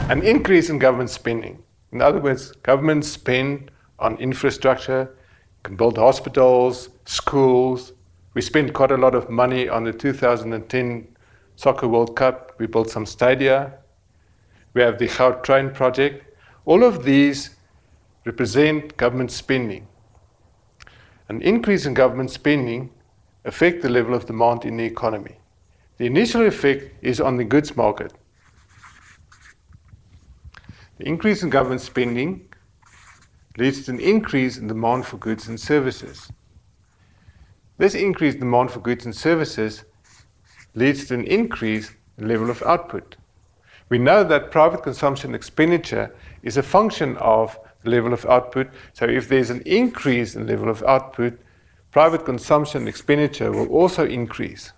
An increase in government spending. In other words, government spend on infrastructure, can build hospitals, schools. We spent quite a lot of money on the 2010 Soccer World Cup. We built some stadia. We have the Gautrain project. All of these represent government spending. An increase in government spending affects the level of demand in the economy. The initial effect is on the goods market. The increase in government spending leads to an increase in demand for goods and services. This increased demand for goods and services leads to an increase in the level of output. We know that private consumption expenditure is a function of the level of output. So if there's an increase in level of output, private consumption expenditure will also increase.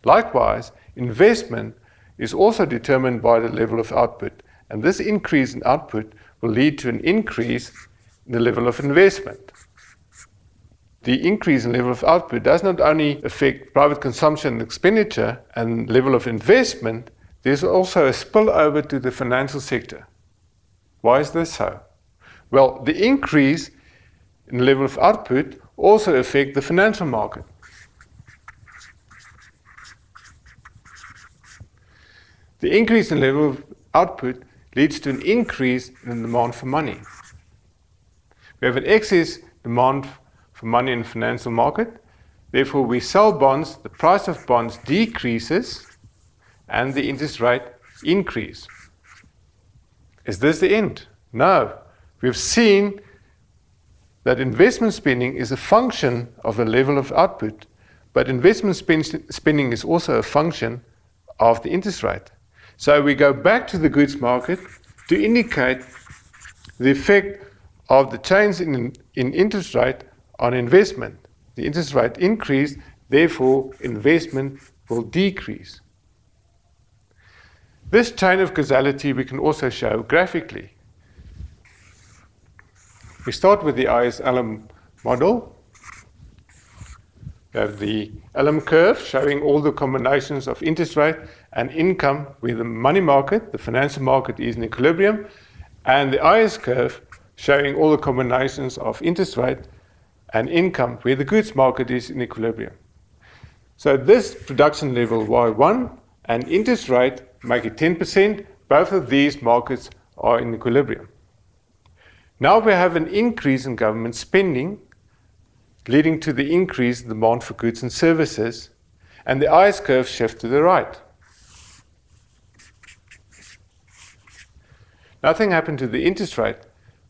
Likewise, investment is also determined by the level of output, and this increase in output will lead to an increase in the level of investment. The increase in level of output does not only affect private consumption expenditure and level of investment, there's also a spillover to the financial sector. Why is this so? Well, the increase in the level of output also affects the financial market. The increase in level of output leads to an increase in the demand for money. We have an excess demand for money in the financial market. Therefore, we sell bonds, the price of bonds decreases, and the interest rate increase. Is this the end? No. We've seen that investment spending is a function of the level of output, but investment spending is also a function of the interest rate. So we go back to the goods market to indicate the effect of the change in interest rate on investment. The interest rate increased, therefore investment will decrease. This chain of causality we can also show graphically. We start with the IS-Elam model. We have the Elam curve showing all the combinations of interest rate and income where the money market, the financial market, is in equilibrium, and the IS curve showing all the combinations of interest rate and income where the goods market is in equilibrium. So this production level Y1 and interest rate make it 10%. Both of these markets are in equilibrium. Now we have an increase in government spending leading to the increase in demand for goods and services, and the IS curve shifts to the right. Nothing happened to the interest rate,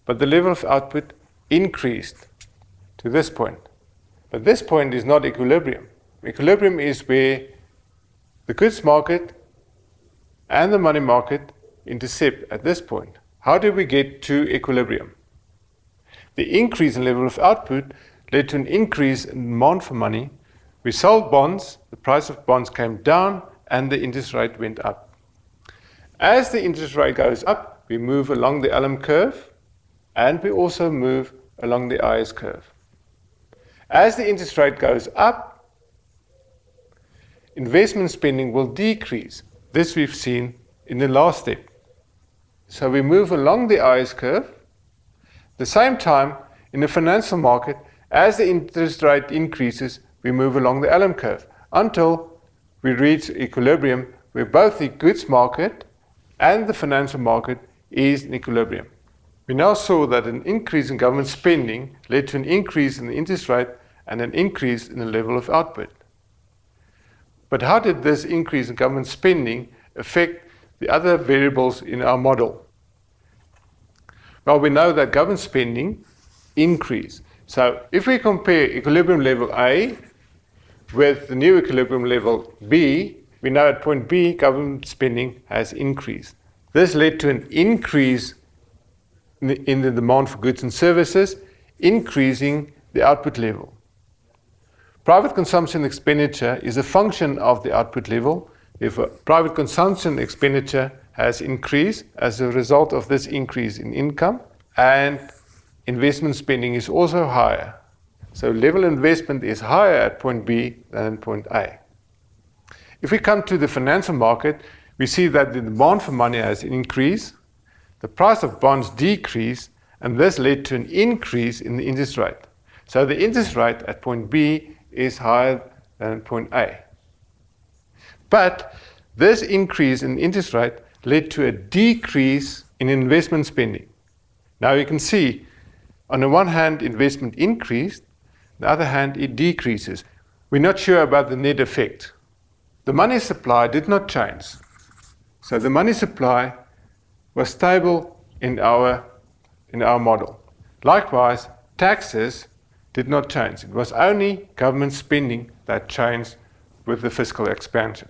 but the level of output increased to this point. But this point is not equilibrium. Equilibrium is where the goods market and the money market intercept at this point. How do we get to equilibrium? The increase in level of output led to an increase in demand for money. We sold bonds, the price of bonds came down, and the interest rate went up. As the interest rate goes up, we move along the Elam curve, and we also move along the IS curve. As the interest rate goes up, investment spending will decrease. This we've seen in the last step. So we move along the IS curve. At the same time, in the financial market, as the interest rate increases, we move along the Elam curve until we reach equilibrium where both the goods market and the financial market is in equilibrium. We now saw that an increase in government spending led to an increase in the interest rate and an increase in the level of output. But how did this increase in government spending affect the other variables in our model? Well, we know that government spending increased. So if we compare equilibrium level A with the new equilibrium level B, we know at point B, government spending has increased. This led to an increase in the demand for goods and services, increasing the output level. Private consumption expenditure is a function of the output level. If private consumption expenditure has increased as a result of this increase in income, and investment spending is also higher. So level investment is higher at point B than at point A. If we come to the financial market, we see that the demand for money has increased, the price of bonds decreased, and this led to an increase in the interest rate. So the interest rate at point B is higher than point A. But this increase in interest rate led to a decrease in investment spending. Now you can see, on the one hand, investment increased, on the other hand, it decreases. We're not sure about the net effect. The money supply did not change. So the money supply was stable in our model. Likewise, taxes did not change. It was only government spending that changed with the fiscal expansion.